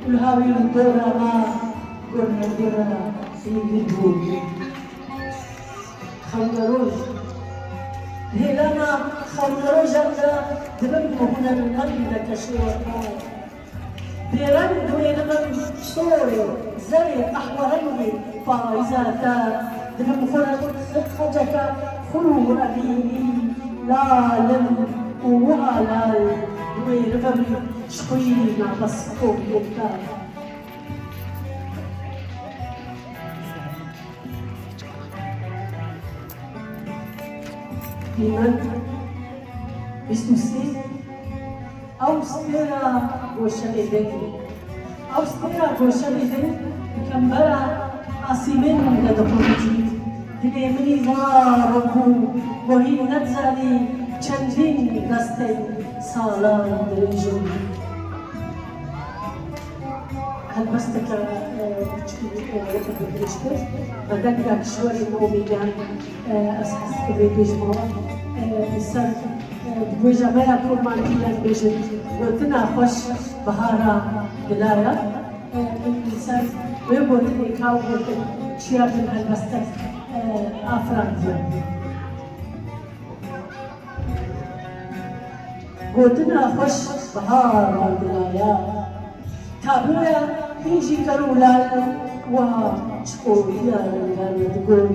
والهاوي الدورة ما قلنا دورة في الهدوء خمروج هلانا خمروج أنت دبنكو هنا القلب لك شيء برند وينغم صوري زي أحورني فإذا دبن خرجك خلو أبيني لا لم ولا وينغم شقينا بس فوق يبتار لمن بسوسي أو ستيرا وشبيدين أو ستيرا وشبيدين كمبرا أسيمين لدخولتي دليمني زاركو وهي نتزالي چندين دستين سالان دريجو هالبستك بچكت بدك شواري نوميجان أسحس كبيجمو السر بوجه ما يكون مالكيا بيجن قلتنا خوش بهارا بلايا الإنسان ويقول لي كاو قلت شيئا من هالبستك أفراد قلتنا خوش بهارا بلايا تابويا هيجي كرولا وشكوريا لغاية تقول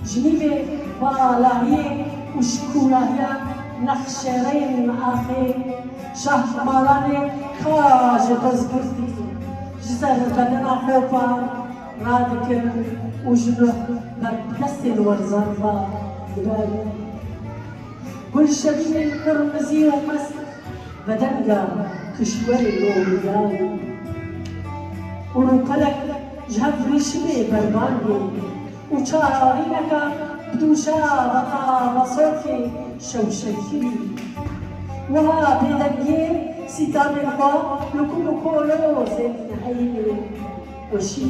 جنيبي بالاهي وشكوراهيا نخشرين آخي شهر مالاني خاج تزبرتي جزر بدنا خوفا رادكر وجنه بكسل والزربا دبالي كل شبيه قرمزي ومس بدنقا كشوري اللوميان ونقلك جهف رشمي برباني وشارينك بدوشا غطا مصوفي شوشكي وها بيدنجي سيتان الخوا لكم كولو زين حيني وشي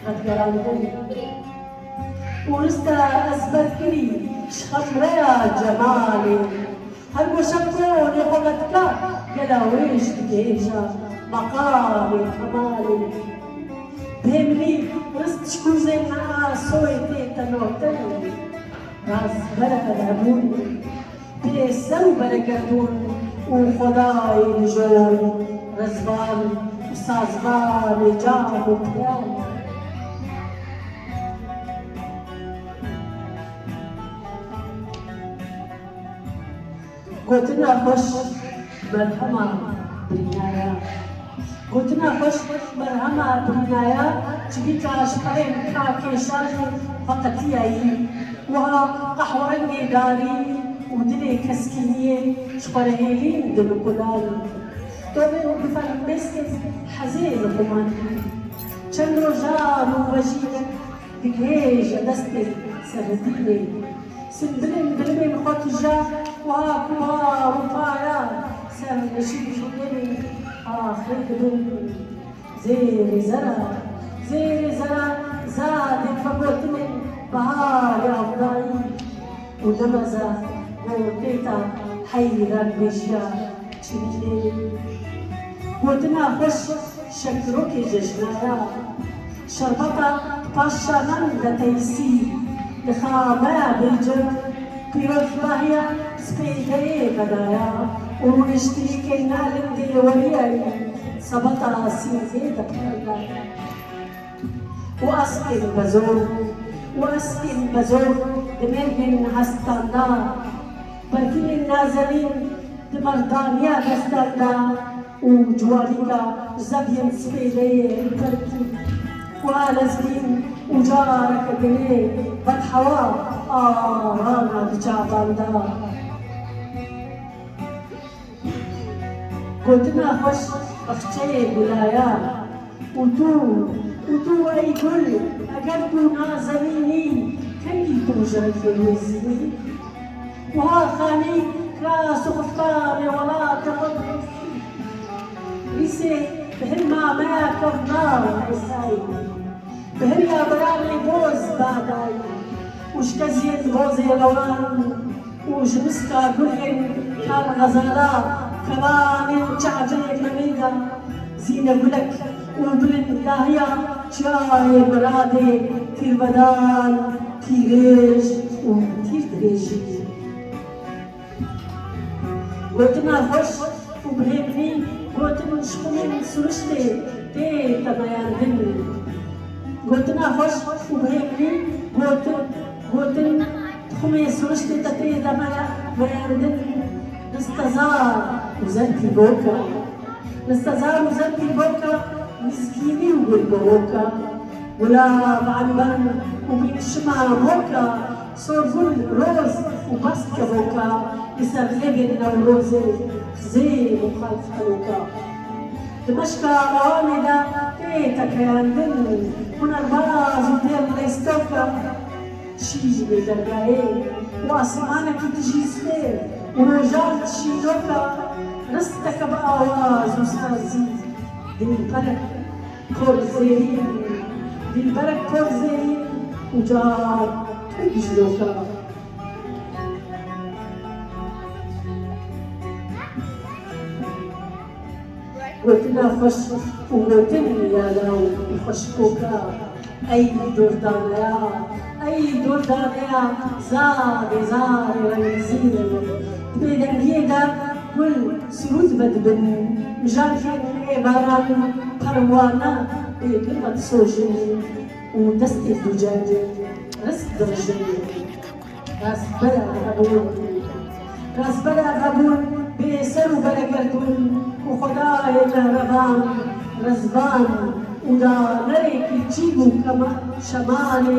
غدقران ورستا أزبكري شخمريا جمالي هل وشكون يقولتك قلا ويش بكيجا مقامي كمالي بهمني رست شكون زي معاه صويتي تنوتني راس بركة العمون بيسو بركتون وخداي نجوم رزبان وسازبان جام وقيام قلتنا خوش مرحمة بالنايا قلتنا خوش مرحمة بالنايا جبيت عشقين كاكي شاخي فقط ياي وها قحورني داري ودلي كسكينية شقرهيلين دلو كلال دومي وقفا مسكت حزين قماني چند رجال ووجيلك بكهيج دستي سرديني سنبلن بلمن خطجا وهاكوها رفايا سام نشيد شدني آخر دبن زير زرع زاد فقلتني بهار يا أفضاي ودمزا وقيتا حيرا بشيا تشيلي قلتنا خوش شكروكي ججنايا شربطا باشا من دتيسي لخامة بالجر بيروت باهيا سبيكي بدايا ونشتري نعلم دي ولياي سبطا سيزي دكتورنا وأسكن بزور دمرهن هستاندا بركين النازلين دمردانيا هستاندا وجواليكا زبين سبيلي بركي والزبين وجارك بلي بتحوا رانا بجاباندا قلتنا خوش أختي بلايا وتو أي كل أقلبوا نازليني كي توجد في الوزني وها خاني كاس خطاري ولا تقدر ليسي بهما ما كفنار حساي بهما برامي بوز بعداي وش كزين بوزي لوان وش مسكا كلهن كان غزالا كمان وشعبين مميدا زینە گولک و بلنداهەیە چای بەرادێ تیربەدان تیرێژ و تیر درێژی گوتنا خۆش و بهێمنی گوتن شقمێن سروشتێ تێتە بەیاندن گوتنا خۆش و بهێمنی گوتن تخمێ سروشتێتە تێتە بەیاندن نستەزار و زەرپی بۆکە نستەزار و زەرپی بۆکە مسكيني وقلبوكا ولا بعلبان وبينشمع موكا صور روز وباسكا بوكا يسر لبن وروزي زي مخالف حلوكا دمشقا رواندا تيتا كياندن من الباز ودير ليستوكا شيجي بدرقاي واسمانك تجي سفير ورجال تشيدوكا رستك بآواز وستازي دلبرك كورزين دلبرك كورزين وجار تجلوكا قلتنا فش وقلتني يا لو يفشكوكا أي دردانيا أي دردانيا زاري رمزين تبيدن هيدا كل سرود بدبن مجالكين عبارات قروانة بقلبة سوجن ودستي الدجاج رزق درجين راس بلا غبون بسر بلا قردون وخداي مهربان رزبان ودا نريك يجيبوا كما شمالي